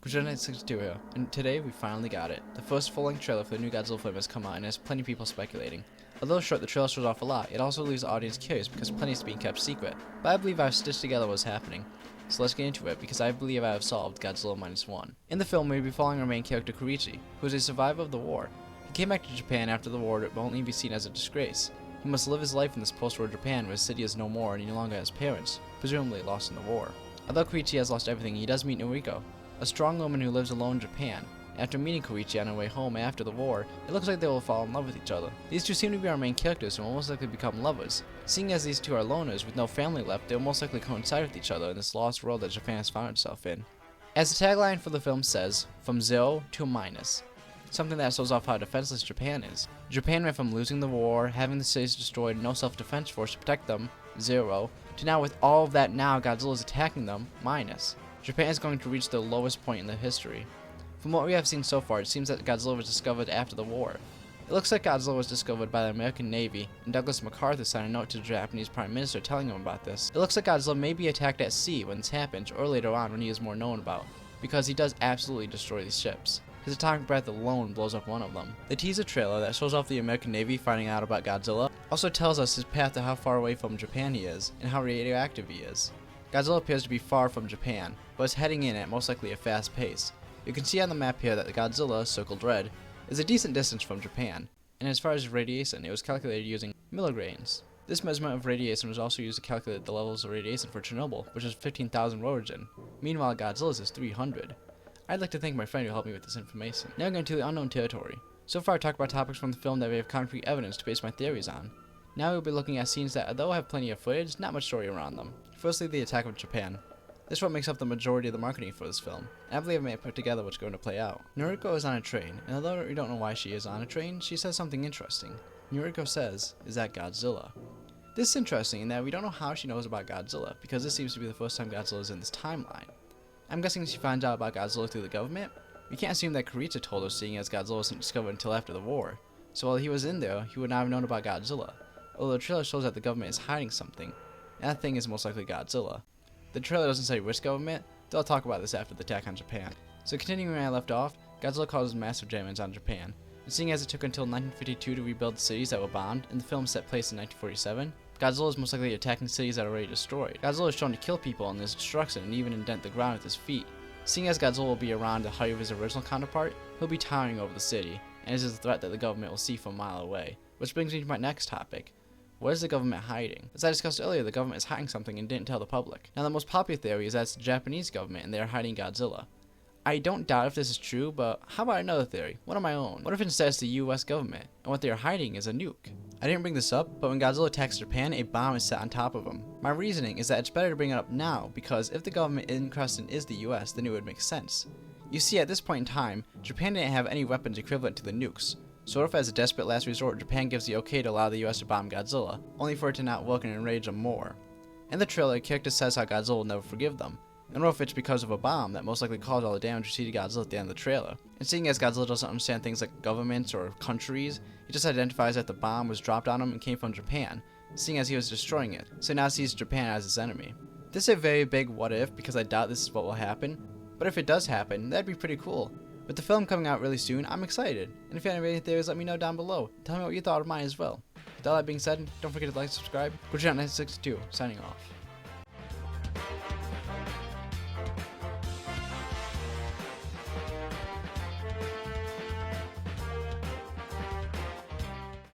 Godzilla here, and today we finally got it. The first full-length trailer for the new Godzilla film has come out and has plenty of people speculating. Although short, the trailer shows off a lot, it also leaves the audience curious because plenty is being kept secret. But I believe I've stitched together what's happening. So let's get into it, because I believe I have solved Godzilla -1. In the film, we'll be following our main character Koichi, who is a survivor of the war. He came back to Japan after the war but only be seen as a disgrace. He must live his life in this post-war Japan where his city is no more and he no longer has parents, presumably lost in the war. Although Koichi has lost everything, he does meet Noriko, a strong woman who lives alone in Japan. After meeting Koichi on her way home after the war, it looks like they will fall in love with each other. These two seem to be our main characters and will most likely become lovers. Seeing as these two are loners with no family left, they will most likely coincide with each other in this lost world that Japan has found itself in. As the tagline for the film says, from 0 to minus. Something that shows off how defenseless Japan is. Japan went from losing the war, having the cities destroyed, no self-defense force to protect them, 0, to now with all of that now Godzilla is attacking them, minus. Japan is going to reach the lowest point in their history. From what we have seen so far, it seems that Godzilla was discovered after the war. It looks like Godzilla was discovered by the American Navy, and Douglas MacArthur sent a note to the Japanese Prime Minister telling him about this. It looks like Godzilla may be attacked at sea when this happens, or later on when he is more known about, because he does absolutely destroy these ships. His atomic breath alone blows up one of them. The teaser trailer that shows off the American Navy finding out about Godzilla also tells us his path to how far away from Japan he is, and how radioactive he is. Godzilla appears to be far from Japan, but is heading in at most likely a fast pace. You can see on the map here that the Godzilla, circled red, is a decent distance from Japan, and as far as radiation, it was calculated using milligrains. This measurement of radiation was also used to calculate the levels of radiation for Chernobyl, which is 15,000 origin. Meanwhile, Godzilla's is 300. I'd like to thank my friend who helped me with this information. Now going to the unknown territory. So far I talked about topics from the film that we have concrete evidence to base my theories on. Now we'll be looking at scenes that, although have plenty of footage, not much story around them. Firstly, the attack of Japan. This is what makes up the majority of the marketing for this film, and I believe I may have put together what's going to play out. Noriko is on a train, and although we don't know why she is on a train, she says something interesting. Noriko says, "Is that Godzilla?" This is interesting in that we don't know how she knows about Godzilla, because this seems to be the first time Godzilla is in this timeline. I'm guessing she finds out about Godzilla through the government. We can't assume that Koichi told her, seeing as Godzilla wasn't discovered until after the war. So while he was in there, he would not have known about Godzilla. Although the trailer shows that the government is hiding something, and that thing is most likely Godzilla. The trailer doesn't say which government, though I'll talk about this after the attack on Japan. So continuing where I left off, Godzilla causes massive damage on Japan, and seeing as it took until 1952 to rebuild the cities that were bombed, and the film set place in 1947, Godzilla is most likely attacking cities that are already destroyed. Godzilla is shown to kill people in his destruction and even indent the ground with his feet. Seeing as Godzilla will be around the height of his original counterpart, he'll be towering over the city, and this is a threat that the government will see from a mile away. Which brings me to my next topic. What is the government hiding? As I discussed earlier, the government is hiding something and didn't tell the public. Now the most popular theory is that it's the Japanese government and they are hiding Godzilla. I don't doubt if this is true, but how about another theory? One of my own. What if instead it's the US government, and what they are hiding is a nuke? I didn't bring this up, but when Godzilla attacks Japan, a bomb is set on top of him. My reasoning is that it's better to bring it up now, because if the government in question is the US, then it would make sense. You see, at this point in time, Japan didn't have any weapons equivalent to the nukes. Sort of as a desperate last resort, Japan gives the okay to allow the US to bomb Godzilla, only for it to not work and enrage them more. In the trailer, a character says how Godzilla will never forgive them. I don't know if it's because of a bomb that most likely caused all the damage we see to Godzilla at the end of the trailer. And seeing as Godzilla doesn't understand things like governments or countries, he just identifies that the bomb was dropped on him and came from Japan, seeing as he was destroying it, so now sees Japan as his enemy. This is a very big what if, because I doubt this is what will happen, but if it does happen, that'd be pretty cool. With the film coming out really soon, I'm excited, and if you have any theories, let me know down below. Tell me what you thought of mine as well. With all that being said, don't forget to like and subscribe. Godzilla 962, signing off.